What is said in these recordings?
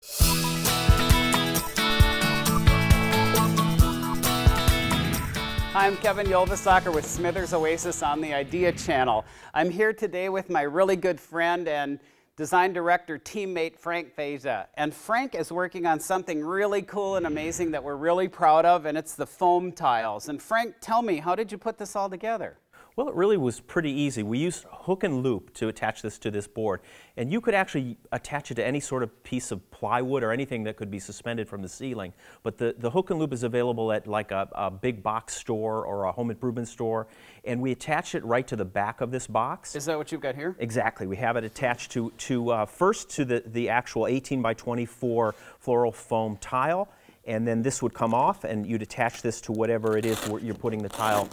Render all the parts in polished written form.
Hi, I'm Kevin Yolvasacker with Smithers Oasis on the Idea Channel. I'm here today with my really good friend and design director teammate Frank Feza. And Frank is working on something really cool and amazing that we're really proud of, and it's the foam tiles. And Frank, tell me, how did you put this all together? Well, it really was pretty easy. We used hook and loop to attach this to this board, and you could actually attach it to any sort of piece of plywood or anything that could be suspended from the ceiling. But the hook and loop is available at like a big box store or a home improvement store, and we attach it right to the back of this box. Is that what you've got here? Exactly. We have it attached first to the actual 18 by 24 floral foam tile. And then this would come off, and you'd attach this to whatever it is you're putting the tile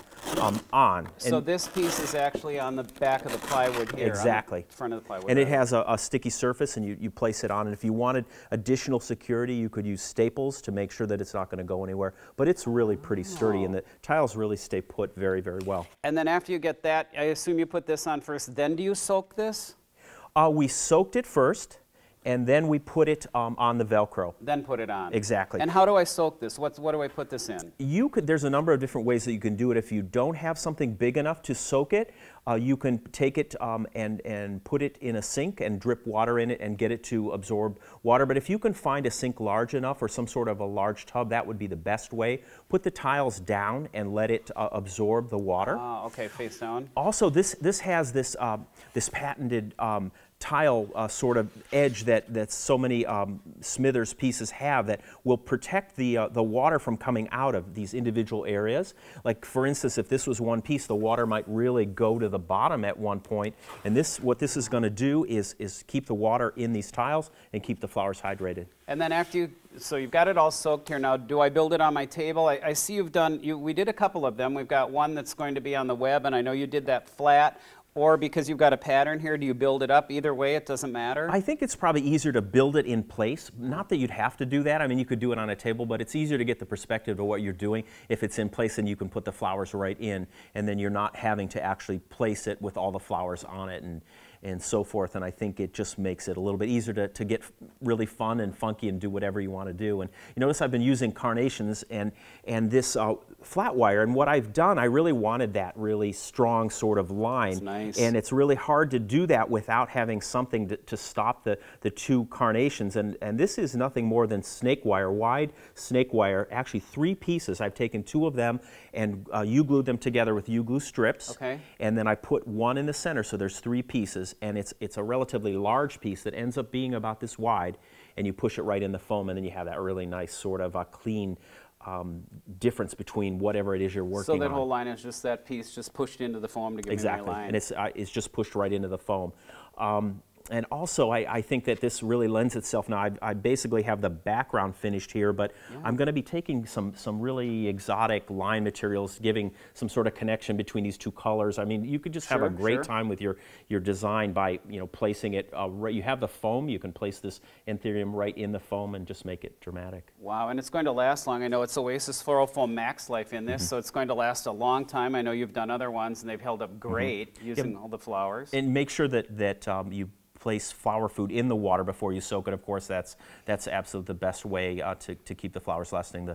on. So this piece is actually on the back of the plywood here. Exactly. On the front of the plywood. And it has a sticky surface, and you place it on. And if you wanted additional security, you could use staples to make sure that it's not going to go anywhere. But it's really pretty sturdy, and the tiles really stay put very, very well. And then after you get that, I assume you put this on first, then do you soak this? We soaked it first, and then we put it on the Velcro. Then put it on. Exactly. And how do I soak this? What do I put this in? There's a number of different ways that you can do it. If you don't have something big enough to soak it, you can take it and put it in a sink and drip water in it and get it to absorb water. But if you can find a sink large enough or some sort of a large tub, that would be the best way. Put the tiles down and let it absorb the water. Okay, face down. Also, this has this patented tile sort of edge that so many Smithers pieces have that will protect the water from coming out of these individual areas. Like, for instance, if this was one piece, the water might really go to the bottom at one point, and what this is going to do is keep the water in these tiles and keep the flowers hydrated. And then after so you've got it all soaked here. Now, do I build it on my table? I see we did a couple of them. We've got one that's going to be on the web, and I know you did that flat. Or because you've got a pattern here, do you build it up? Either way, it doesn't matter? I think it's probably easier to build it in place. Not that you'd have to do that. I mean, you could do it on a table, but it's easier to get the perspective of what you're doing. If it's in place, then you can put the flowers right in, and then you're not having to actually place it with all the flowers on it and so forth. And I think it just makes it a little bit easier to get really fun and funky and do whatever you want to do. And you notice I've been using carnations and this flat wire, and what I've done, I really wanted that really strong sort of line. That's nice. And it's really hard to do that without having something to stop the two carnations. And this is nothing more than snake wire, wide snake wire, actually 3 pieces. I've taken 2 of them and U-glued them together with U-glue strips. Okay. And then I put one in the center, so there's 3 pieces. And it's a relatively large piece that ends up being about this wide, and you push it right in the foam, and then you have that really nice sort of a clean difference between whatever it is you're working on. So that whole line is just that piece just pushed into the foam to give me my line. And it's just pushed right into the foam. And also, I think that this really lends itself. Now, I basically have the background finished here, but I'm going to be taking some really exotic line materials, giving some sort of connection between these 2 colors. I mean, you could just have a great time with your design by placing it right. You have the foam. You can place this anthurium right in the foam and just make it dramatic. Wow, and it's going to last long. I know it's Oasis Floral Foam Max Life in this, so it's going to last a long time. I know you've done other ones, and they've held up great using all the flowers. And make sure that you place flower food in the water before you soak it. Of course, that's absolutely the best way to keep the flowers lasting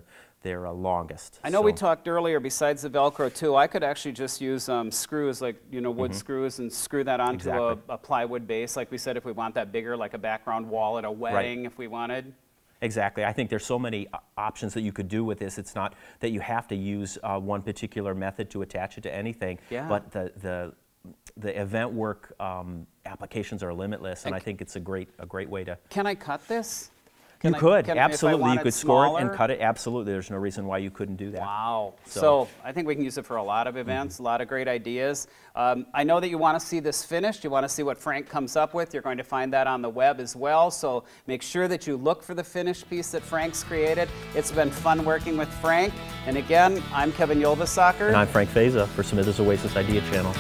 their longest. I know we talked earlier, besides the Velcro too, I could actually just use screws, like wood screws, and screw that onto a plywood base. Like we said, if we want that bigger, like a background wall at a wedding, if we wanted. Exactly. I think there's so many options that you could do with this. It's not that you have to use one particular method to attach it to anything, but the event work applications are limitless, and I think it's a great way to. Can I cut this? You could, absolutely. You could score it and cut it, absolutely. There's no reason why you couldn't do that. Wow. So I think we can use it for a lot of events, a lot of great ideas. I know that you want to see this finished. You want to see what Frank comes up with. You're going to find that on the web as well. So make sure that you look for the finished piece that Frank's created. It's been fun working with Frank. And again, I'm Kevin Yolvasacker. And I'm Frank Feza for Smithers Oasis Idea Channel.